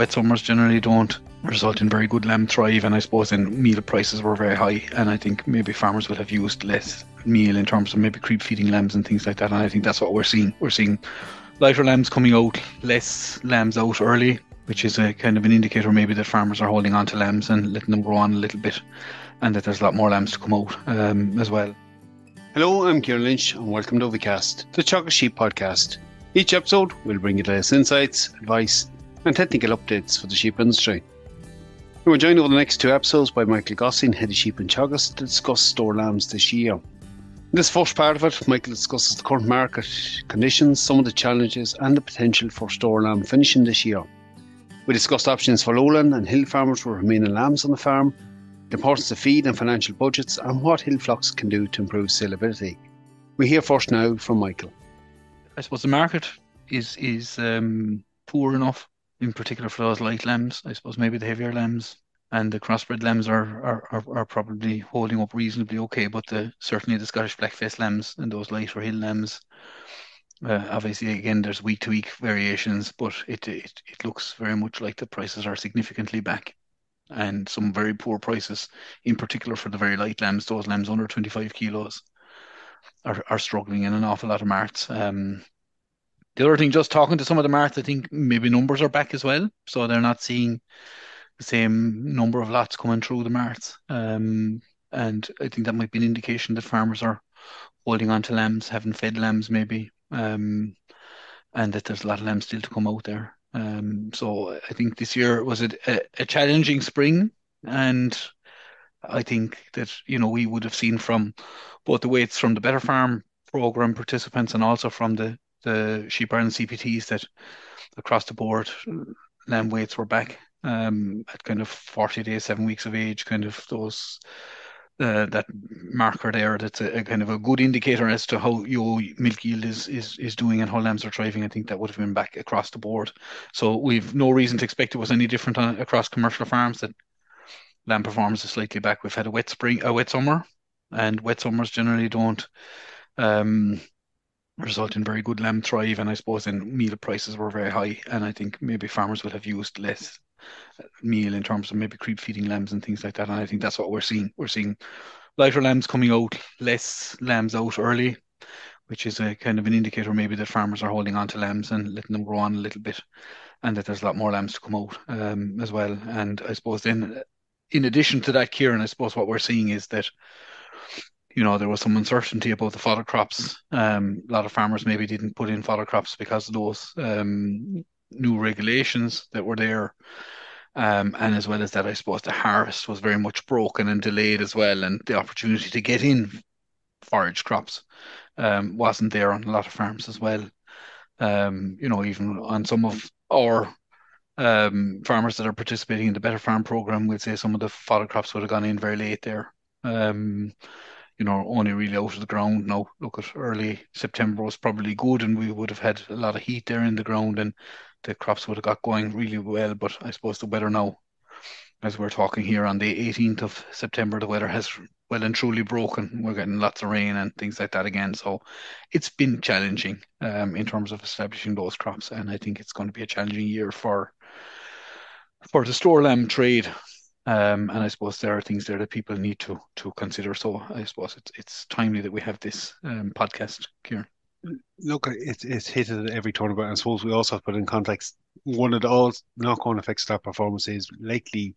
wet summers generally don't result in very good lamb thrive, and I suppose then meal prices were very high, and I think maybe farmers will have used less meal in terms of maybe creep feeding lambs and things like that, and I think that's what we're seeing. We're seeing lighter lambs coming out, less lambs out early, which is a kind of an indicator maybe that farmers are holding on to lambs and letting them grow on a little bit, and that there's a lot more lambs to come out as well. Hello, I'm Kieran Lynch and welcome to OviCast, the Teagasc Sheep podcast. Each episode will bring you the latest insights, advice and technical updates for the sheep industry. We're joined over the next two episodes by Michael Gottstein, Head of Sheep in Teagasc, to discuss store lambs this year. In this first part of it, Michael discusses the current market conditions, some of the challenges and the potential for store lamb finishing this year. We discussed options for lowland and hill farmers with remaining lambs on the farm, the importance of feed and financial budgets, and what hill flocks can do to improve saleability. We hear first now from Michael. I suppose the market is poor enough, in particular for those light lambs. I suppose maybe the heavier lambs and the crossbred lambs are probably holding up reasonably okay, but certainly the Scottish black-faced lambs and those lighter hill lambs, obviously again there's week-to-week variations, but it looks very much like the prices are significantly back, and some very poor prices, in particular for the very light lambs, those lambs under 25 kilos. Are struggling in an awful lot of marts. The other thing, just talking to some of the marts, I think maybe numbers are back as well, so they're not seeing the same number of lots coming through the marts. And I think that might be an indication that farmers are holding on to lambs, having fed lambs maybe, and that there's a lot of lambs still to come out there. So I think this year was a challenging spring, and I think that, we would have seen from both the weights from the Better Farm program participants and also from the Sheep Ireland CPTs that across the board lamb weights were back at kind of 40 days, 7 weeks of age, kind of those that marker there. That's a kind of a good indicator as to how your milk yield is doing and how lambs are thriving. I think that would have been back across the board. So we've no reason to expect it was any different across commercial farms, that lamb performance is slightly back. We've had a wet summer, and wet summers generally don't result in very good lamb thrive, and I suppose then meal prices were very high, and I think maybe farmers will have used less meal in terms of maybe creep feeding lambs and things like that, and I think that's what we're seeing. We're seeing lighter lambs coming out, less lambs out early, which is a kind of an indicator maybe that farmers are holding on to lambs and letting them grow on a little bit, and that there's a lot more lambs to come out as well. And I suppose then, in addition to that, Kieran, I suppose what we're seeing is that there was some uncertainty about the fodder crops. A lot of farmers maybe didn't put in fodder crops because of those new regulations that were there. And as well as that, I suppose the harvest was very much broken and delayed as well, and the opportunity to get in forage crops wasn't there on a lot of farms as well. Even on some of our farmers that are participating in the Better Farm program, we'd say some of the fodder crops would have gone in very late there. Only really out of the ground now. Look, at early September was probably good, and we would have had a lot of heat there in the ground, and the crops would have got going really well. But I suppose the weather now, as we're talking here on the 18th of September, the weather has well and truly broken. We're getting lots of rain and things like that again. So it's been challenging in terms of establishing those crops, and I think it's going to be a challenging year for the store lamb trade. And I suppose there are things there that people need to consider. So I suppose it's timely that we have this podcast, Kieran. Look, it's hit at every turn, but I suppose we also have to put in context one of the all knock-on effects to that performance is likely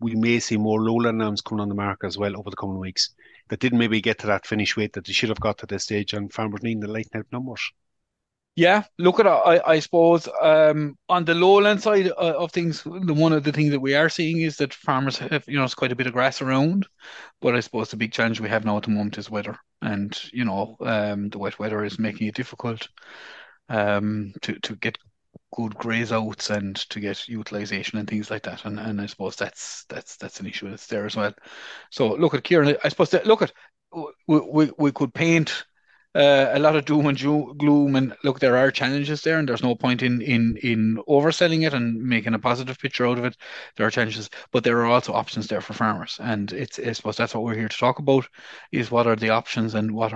we may see more lowland lambs coming on the market as well over the coming weeks that didn't maybe get to that finish weight that they should have got to this stage, and farmers needing to lighten out numbers. Yeah, look at I suppose on the lowland side of things, one of the things that we are seeing is that farmers have, it's quite a bit of grass around, but I suppose the big challenge we have now at the moment is weather, and the wet weather is making it difficult to get good graze outs and to get utilization and things like that, and I suppose that's an issue that's there as well. So look at Kieran, I suppose that we could paint a lot of doom and gloom. And look, there are challenges there, and there's no point in overselling it and making a positive picture out of it. There are challenges, but there are also options there for farmers, and I suppose that's what we're here to talk about: is what are the options and what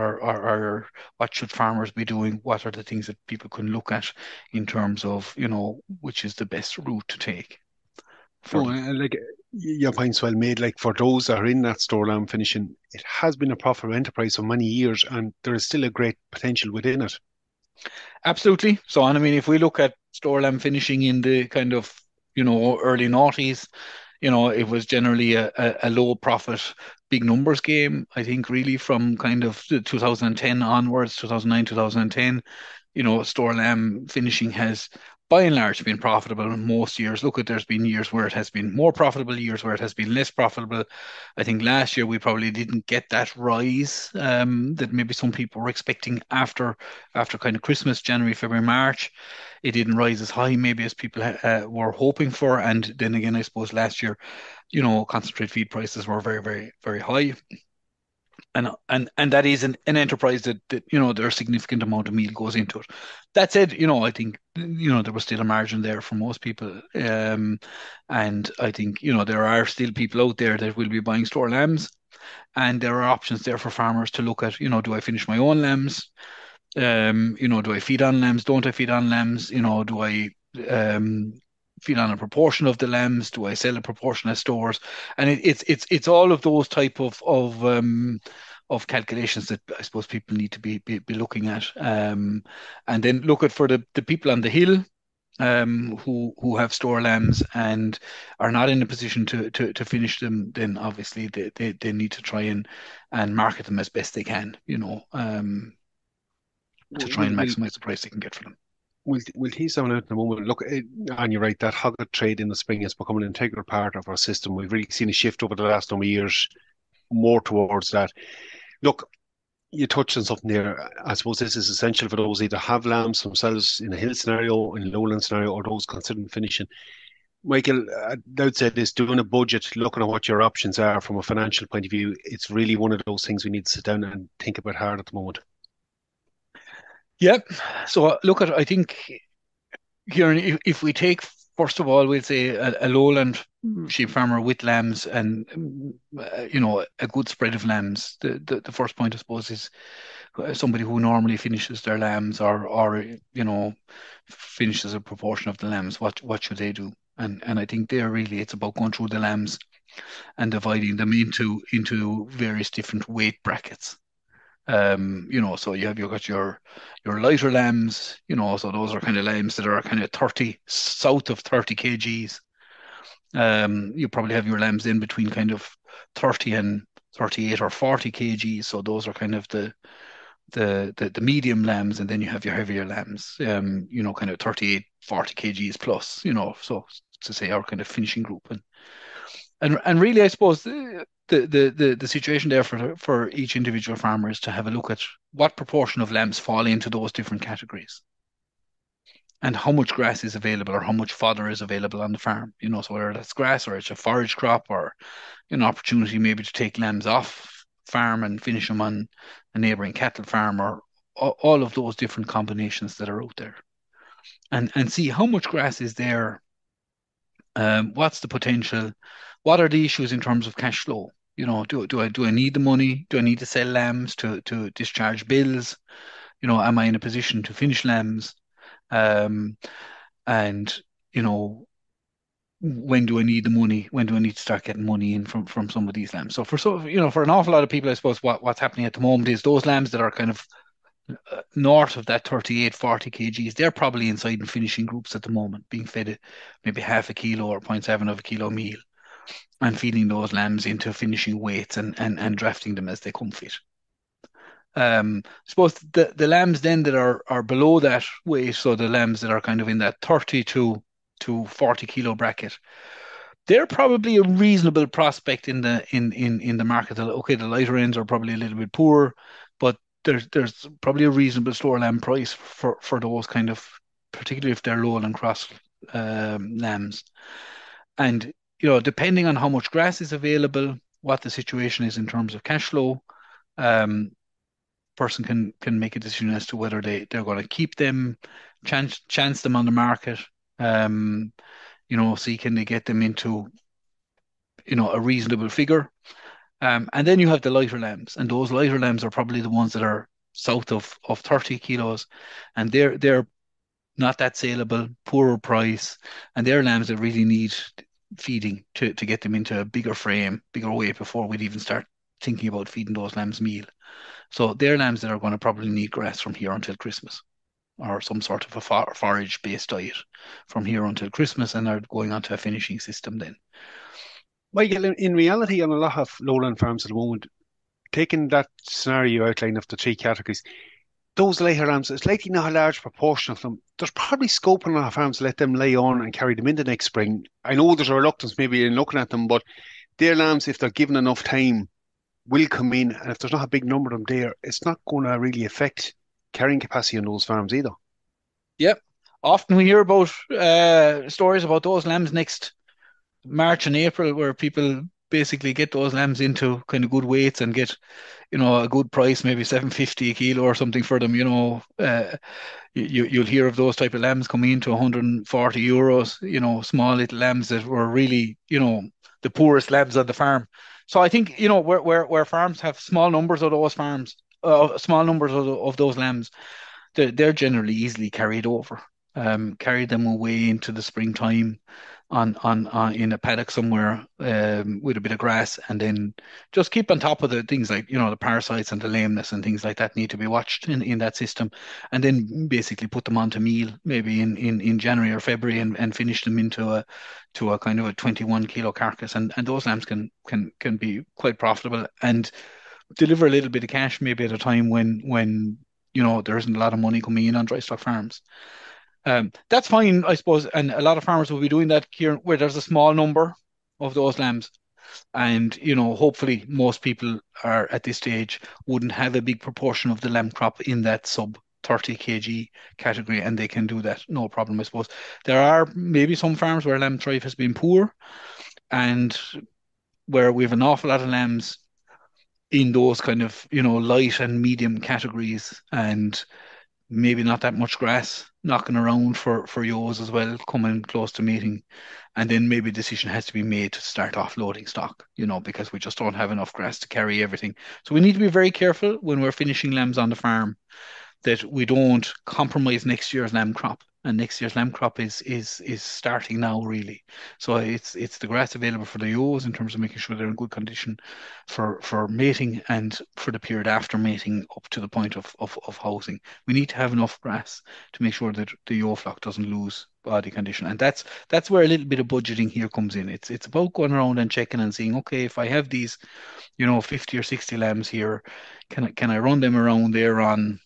should farmers be doing? What are the things that people can look at in terms of, which is the best route to take for No, them. like your point's well made. Like for those that are in that store lamb finishing, it has been a profitable enterprise for many years, and there is still a great potential within it. Absolutely. So, and I mean, if we look at store lamb finishing in the kind of, early noughties, it was generally a low profit, big numbers game. I think really from kind of the 2010 onwards, 2009, 2010, store lamb finishing has by and large been profitable in most years. Look, there's been years where it has been more profitable, years where it has been less profitable. I think last year we probably didn't get that rise that maybe some people were expecting after kind of Christmas, January, February, March. It didn't rise as high maybe as people were hoping for. And then again, I suppose last year, concentrate feed prices were very, very, very high. And that is an enterprise that there's a significant amount of meal goes into it. That said, I think there was still a margin there for most people, and I think there are still people out there that will be buying store lambs, and there are options there for farmers to look at. Do I finish my own lambs? Do I feed on lambs? Don't I feed on lambs? Do I um, feed on a proportion of the lambs? Do I sell a proportion at stores? And it's all of those type of calculations that I suppose people need to be looking at. And then look at for the people on the hill who have store lambs and are not in a position to finish them, then obviously they need to try and market them as best they can, to We'll try and we'll maximize the price they can get for them. we'll tease someone out in a moment. Look, and you're right, that hogget trade in the spring has become an integral part of our system. We've really seen a shift over the last number of years more towards that. Look, you touched on something there. I suppose this is essential for those either have lambs themselves in a hill scenario, in a lowland scenario, or those considering finishing. Michael, the outset is doing a budget, looking at what your options are from a financial point of view. It's really one of those things we need to sit down and think about hard at the moment. Yep. So look at, I think here, if we take, first of all, we'll say a lowland sheep farmer with lambs and, a good spread of lambs. The first point, I suppose, is somebody who normally finishes their lambs or finishes a proportion of the lambs. What should they do? And I think there really it's about going through the lambs and dividing them into various different weight brackets. So you've got your lighter lambs, so those are kind of lambs that are kind of 30 south of 30 kgs. You probably have your lambs in between kind of 30 and 38 or 40 kgs. So those are kind of the medium lambs, and then you have your heavier lambs, kind of 38, 40 kgs plus, so to say our kind of finishing group. And really, I suppose the situation there for each individual farmer is to have a look at what proportion of lambs fall into those different categories and how much grass is available or how much fodder is available on the farm. So whether that's grass or it's a forage crop or an opportunity maybe to take lambs off farm and finish them on a neighboring cattle farm or all of those different combinations that are out there and see how much grass is there. What's the potential? What are the issues in terms of cash flow? Do I need the money? Do I need to sell lambs to discharge bills? Am I in a position to finish lambs? Um, and when do I need the money? When do I need to start getting money in from some of these lambs? So for an awful lot of people, I suppose what's happening at the moment is those lambs that are kind of north of that 38, 40 kgs, they're probably inside in finishing groups at the moment, being fed maybe half a kilo or 0.7 of a kilo meal and feeding those lambs into finishing weights and drafting them as they come fit. I suppose the lambs then that are below that weight, so the lambs that are kind of in that 30 to 40 kilo bracket, they're probably a reasonable prospect in the market. Okay, the lighter ends are probably a little bit poor, but there's probably a reasonable store lamb price for those kind of, particularly if they're lowland cross lambs. And depending on how much grass is available, what the situation is in terms of cash flow, person can make a decision as to whether they're going to keep them, chance them on the market. Um, See can they get them into a reasonable figure. And then you have the lighter lambs, and those lighter lambs are probably the ones that are south of 30 kilos, and they're not that saleable, poorer price, and they're lambs that really need feeding to get them into a bigger frame, bigger weight before we'd even start thinking about feeding those lambs meal. So they're lambs that are going to probably need grass from here until Christmas, or some sort of a forage-based diet from here until Christmas, and are going on to a finishing system then. Michael, in reality, on a lot of lowland farms at the moment, taking that scenario outline of the three categories, those later lambs, it's likely not a large proportion of them. There's probably scope on a lot of farms to let them lay on and carry them in the next spring. I know there's a reluctance maybe in looking at them, but their lambs, if they're given enough time, will come in. And if there's not a big number of them there, it's not going to really affect carrying capacity on those farms either. Yep. Often we hear about stories about those lambs next March and April, where people basically get those lambs into kind of good weights and get, a good price, maybe 750 a kilo or something for them. You'll hear of those type of lambs coming into 140 euros. Small little lambs that were really, the poorest lambs on the farm. So I think, where farms have small numbers of those farms, small numbers of those lambs, they're generally easily carried over. Carry them away into the springtime on in a paddock somewhere with a bit of grass, and then just keep on top of the things like the parasites and the lameness and things like that need to be watched in that system, and then basically put them onto meal maybe in January or February, and finish them into a kind of a 21 kilo carcass, and those lambs can be quite profitable and deliver a little bit of cash maybe at a time when there isn't a lot of money coming in on dry stock farms. That's fine, I suppose, and a lot of farmers will be doing that here, where there's a small number of those lambs, and hopefully most people are at this stage wouldn't have a big proportion of the lamb crop in that sub 30 kg category, and they can do that no problem, I suppose. There are maybe some farms where lamb thrive has been poor, and where we have an awful lot of lambs in those kind of light and medium categories, and maybe not that much grass knocking around for yos as well, coming close to mating. And then maybe a decision has to be made to start offloading stock, because we just don't have enough grass to carry everything. So we need to be very careful when we're finishing lambs on the farm that we don't compromise next year's lamb crop. And next year's lamb crop is starting now, really. So it's the grass available for the ewes in terms of making sure they're in good condition for mating, and for the period after mating up to the point of housing. We need to have enough grass to make sure that the ewe flock doesn't lose body condition. And that's where a little bit of budgeting here comes in. It's about going around and checking and seeing, okay, if I have these 50 or 60 lambs here, can I run them around there on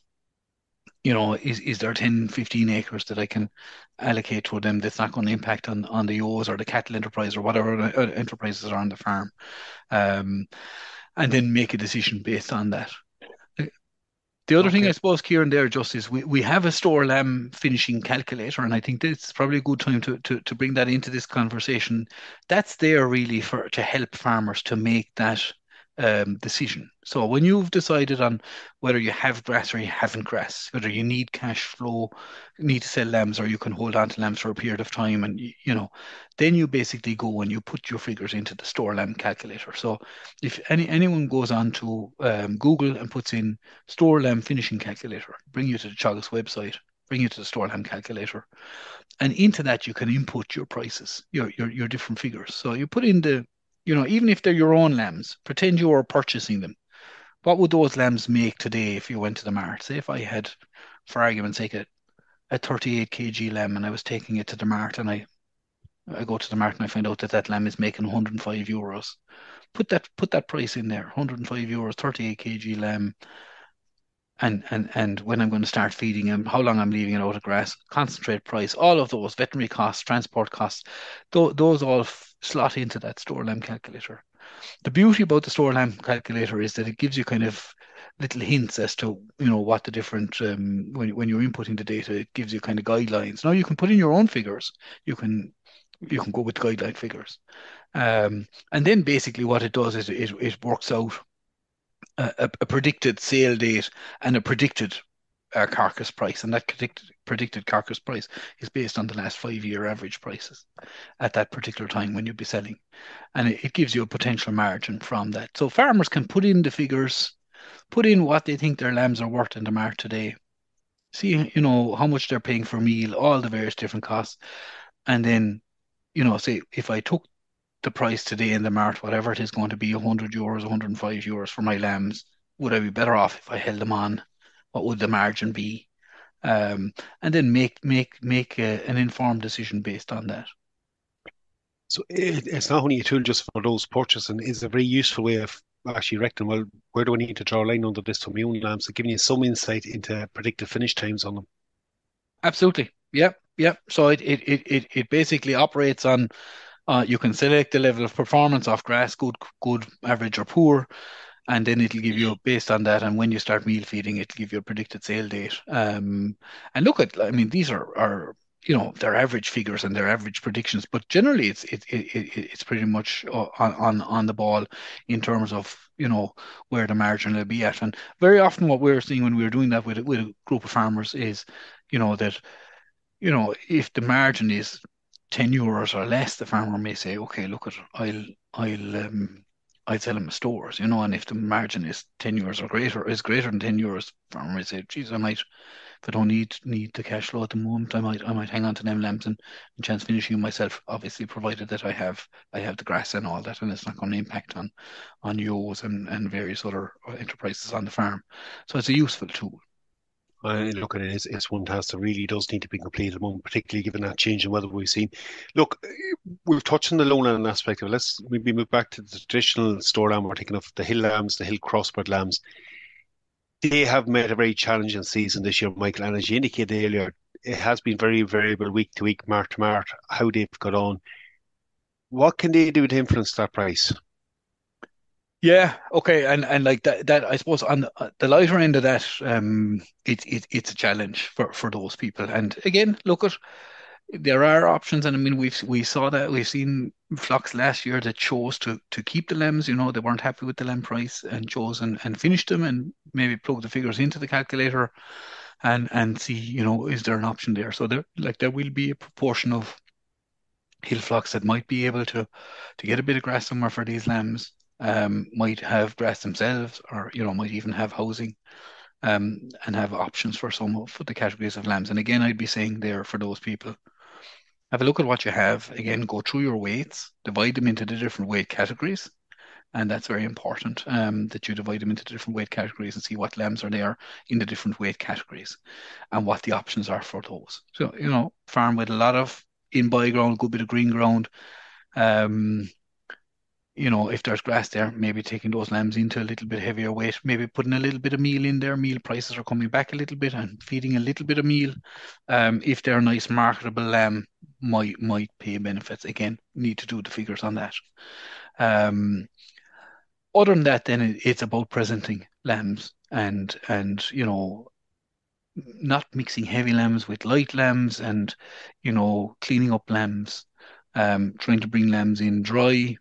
is there 10, 15 acres that I can allocate to them that's not going to impact on the ewes or the cattle enterprise or whatever enterprises are on the farm, and then make a decision based on that. The other thing, I suppose, Kieran, there just is we have a store lamb finishing calculator, and I think that's probably a good time to bring that into this conversation. That's there really to help farmers to make that decision. So when you've decided on whether you have grass or you haven't grass, whether you need cash flow, need to sell lambs, or you can hold on to lambs for a period of time, and then you basically go and you put your figures into the store lamb calculator. So if anyone goes on to Google and puts in store lamb finishing calculator, bring you to the Teagasc website, bring you to the store lamb calculator, and into that you can input your prices, your different figures. So you put in even if they're your own lambs, pretend you are purchasing them. What would those lambs make today if you went to the mart? Say if I had, for argument's sake, a 38 kg lamb, and I was taking it to the mart, and I go to the mart and I find out that lamb is making 105 euros. Put that price in there, 105 euros, 38 kg lamb, and when I'm going to start feeding him, how long I'm leaving it out of grass, concentrate price, all of those, veterinary costs, transport costs, those all slot into that store lamb calculator. The beauty about the store lamb calculator is that it gives you kind of little hints as to what the different when you're inputting the data, it gives you kind of guidelines. Now you can put in your own figures. You can go with guideline figures, and then basically what it does is it works out a predicted sale date and a predicted carcass price, and that predicted carcass price is based on the last 5 year average prices at that particular time when you'll be selling, and it gives you a potential margin from that. So farmers can put in the figures, put in what they think their lambs are worth in the market today, see how much they're paying for meal, all the various different costs, and then say if I took the price today in the mart, whatever it is going to be, €100, €105 for my lambs, would I be better off if I held them on? What would the margin be? And then make an informed decision based on that. So it's not only a tool just for those purchasing, it's a very useful way of actually reckoning, well, where do I need to draw a line under this for my own lambs? So giving you some insight into predicted finish times on them. Absolutely. Yeah. Yeah. So it basically operates on you can select the level of performance of grass, good, average, or poor, and then it'll give you based on that. And when you start meal feeding, it'll give you a predicted sale date. And look I mean, these are their average figures and their average predictions, but generally it's pretty much on the ball in terms of where the margin will be at. And very often, what we're seeing when we're doing that with a group of farmers is that if the margin is €10 or less, the farmer may say, okay, look at I'll sell them at stores, and if the margin is €10 or greater than €10, the farmer may say, geez, I might, if I don't need the cash flow at the moment, I might hang on to them lambs and chance finishing myself, obviously provided that I have the grass and all that, and it's not going to impact on ewes and various other enterprises on the farm. So it's a useful tool. Look, it's one task that really does need to be completed at the moment, particularly given that change in weather we've seen. Look, we've touched on the lowland aspect of it. Let's maybe move back to the traditional store lamb. We're thinking of the hill lambs, the hill crossbred lambs. They have met a very challenging season this year, Michael, and as you indicated earlier, it has been very variable week to week, mart to mart, how they've got on. What can they do to influence that price? Yeah, okay, and like that I suppose on the lighter end of that, it's a challenge for those people. And again, look at there are options, and I mean we've seen flocks last year that chose to keep the lambs. They weren't happy with the lamb price and chose and finished them and maybe plug the figures into the calculator and see is there an option there. So there will be a proportion of hill flocks that might be able to get a bit of grass somewhere for these lambs. Might have grass themselves, or might even have housing, and have options for the categories of lambs. And again, I'd be saying there for those people, have a look at what you have. Again, go through your weights, divide them into the different weight categories, and that's very important. That you divide them into the different weight categories and see what lambs are there in the different weight categories, and what the options are for those. So farm with a lot of in by ground, good bit of green ground. If there's grass there, maybe taking those lambs into a little bit heavier weight, maybe putting a little bit of meal in there. Meal prices are coming back a little bit and feeding a little bit of meal. If they're a nice marketable lamb, might pay benefits. Again, need to do the figures on that. Other than that, then it's about presenting lambs and not mixing heavy lambs with light lambs and cleaning up lambs, trying to bring lambs in dry.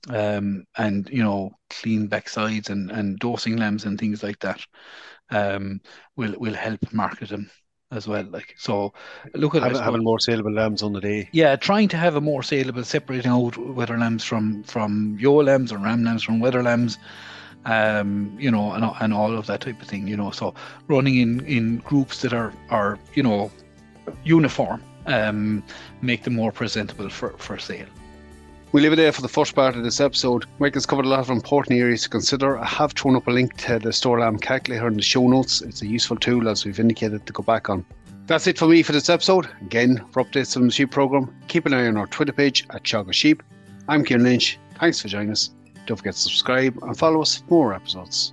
And clean backsides and dosing lambs and things like that will help market them as well. Like so, look at having more saleable lambs on the day. Yeah, trying to have a more saleable, separating out wether lambs from ewe lambs or ram lambs from wether lambs. And all of that type of thing. So running in groups that are uniform, make them more presentable for sale. We'll leave it there for the first part of this episode. Michael's covered a lot of important areas to consider. I have thrown up a link to the store lamb calculator in the show notes. It's a useful tool, as we've indicated, to go back on. That's it for me for this episode. Again, for updates on the sheep programme, keep an eye on our Twitter page at Teagasc Sheep. I'm Kieran Lynch. Thanks for joining us. Don't forget to subscribe and follow us for more episodes.